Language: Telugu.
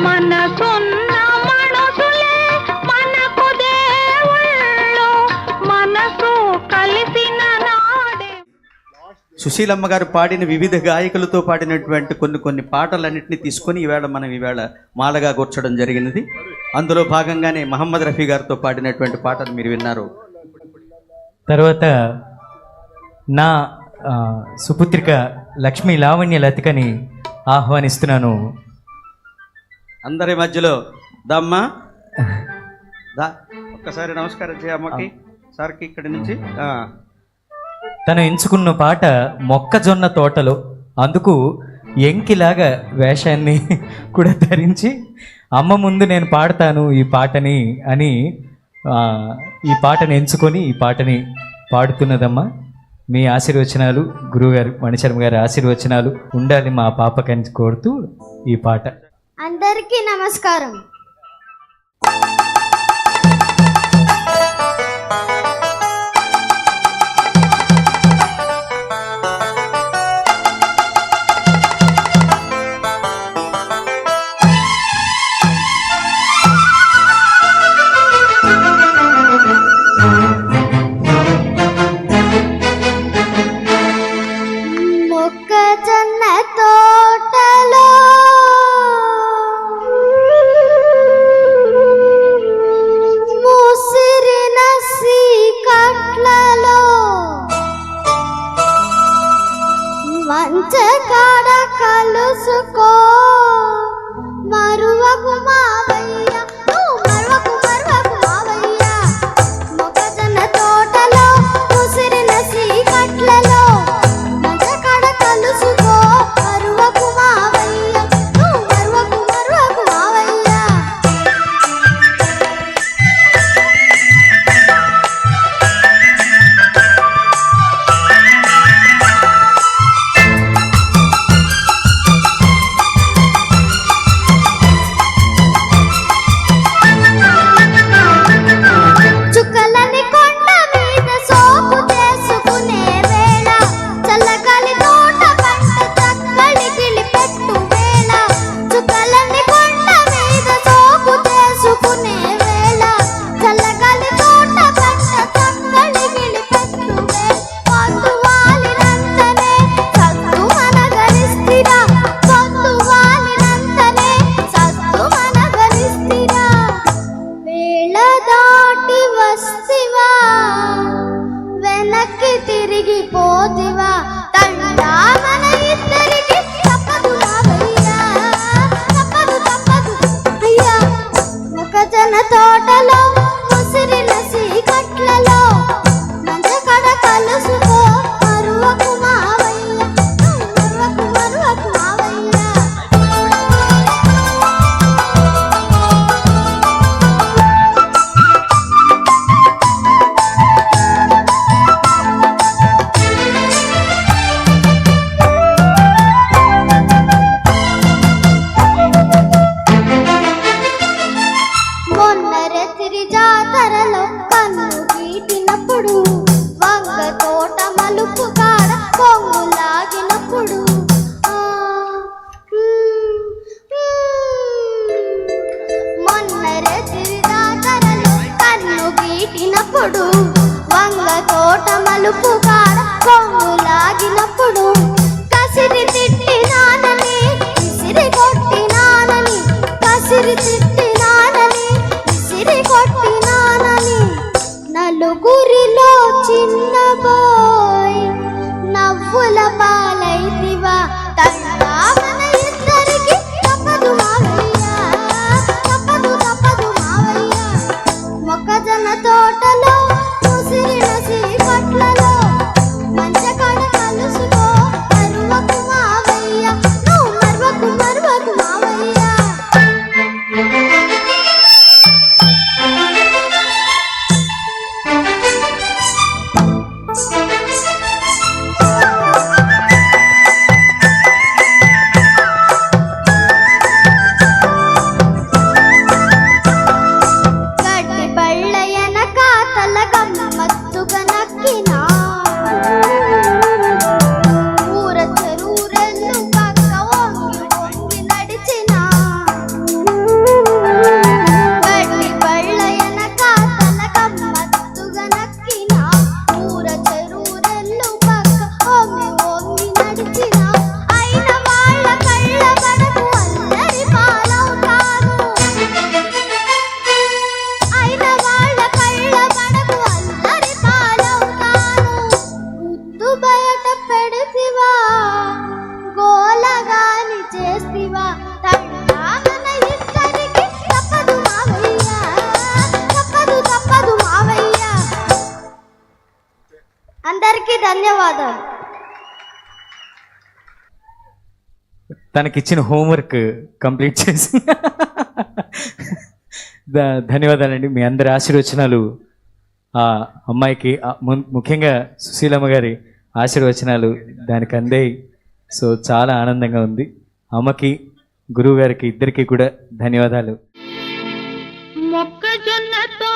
మనసున్న మనసులే మనకు దేవుళ్ళు, మనసు కలిసిన నాడే. సుశీలమ్మ గారు పాడిన వివిధ గాయకులతో పాడినటువంటి కొన్ని పాటలన్నింటినీ తీసుకొని ఈవేళ మాలగా కూర్చడం జరిగినది. అందులో భాగంగానే మహమ్మద్ రఫీ గారితో పాడినటువంటి పాటలు మీరు విన్నారు. తర్వాత నా సుపుత్రిక లక్ష్మీ లావణ్య లతికని ఆహ్వానిస్తున్నాను. అందరి మధ్యలో దమ్మా దా ఒక్కసారి నమస్కారం చేయమ్మకి సార్కి ఇక్కడి నుంచి. తను ఎంచుకున్న పాట మొక్కజొన్న తోటలో. అందుకు ఎంకిలాగా వేషాన్ని కూడా ధరించి అమ్మ ముందు నేను పాడతాను ఈ పాటని అని ఈ పాటని ఎంచుకొని ఈ పాటని పాడుతున్నదమ్మా. మీ ఆశీర్వచనాలు, గురువుగారు మణిశర్మ గారి ఆశీర్వచనాలు ఉండాలి మా పాపకని కోరుతూ ఈ పాట. అందరికీ నమస్కారం. మొక్కజొన్న తోటలో ముసిరిన సీకట్లలో మంచకాడ కలుసుకో మరువకు మావయ్య, మరువకు మరువకు మావయ్య. మొక్కజొన్న తోటలో ముసిరిన సీకట్లలో మంచకాడ కలుసుకో మరువకు మావయ్య, మరువకు మరువకు మావయ్య. చుక్కలని కొండ మీద సోపు చేసుకునే వేళ, చల్లగాలి తోట పంట చక్కలి గిలిపెట్టు వేళ. చుక్కలని కొండ మీద సోపు చేసుకునే వేళ, చల్లగాలి తోట పంట చక్కలి గిలిపెట్టు వేళ. పొద్దు వాలినంతనే సత్తు మనగరిస్తిరా, పొద్దు వాలినంతనే సత్తు మనగరిస్తిరా. వేళ దాటి వస్తివా, వెనక్కి తిరిగి పోతివా, తండా మన ఇద్దరికి తప్పదు మావయ్యా, తప్పదు తప్పదు అయ్యా. మొక్కజొన్న తోటలో ముసిరిన సీకట్లలో మంచకాడ కలుసుకో మరువకు మావయ్య, మరువకు మరువకు మావయ్య. మొన్న రాత్రి జాతరలో కన్ను గీటినప్పుడు, వంగ తోట మలుపు కాడ కొంగు లాగినప్పుడు, మొన్న రాత్రి జాతరలో కన్ను గీటినప్పుడు, వంగ తోట మలుపు కాడ కొంగు లాగినప్పుడు, కసిరి తిట్టినానని విసిరి కొట్టినానని, కసిరి తిట్టినానని విసిరి కొట్టినానని, నలుగురిలో చిన్న బోయ్ నవ్వుల పాలైతివా, తండా మన ఇద్దరికి తప్పదు మావయ్య, తప్పదు తప్పదు మావయ్య. మొక్కజొన్న తోటలో ముసిరిన సీకట్లలో మంచకాడ కలుసుకో మరువకు మావయ్య, మరువకు మరువకు మావయ్య. నీవా తండ్రాలన ఇద్దరికి తప్పదు మావయ్య తప్పదు మావయ్య. అందరికీ ధన్యవాదాలు. తనకిచ్చిన హోంవర్క్ కంప్లీట్ చేసి ధన్యవాదాలండి. మీ అందరి ఆశీర్వచనాలు ఆ అమ్మాయికి ముఖ్యంగా సుశీలమ్మ గారి ఆశీర్వచనాలు దానికి అందే. సో చాలా ఆనందంగా ఉంది. అమ్మకి గురువు గారికి ఇద్దరికి కూడా ధన్యవాదాలు. మొక్కజొన్నతో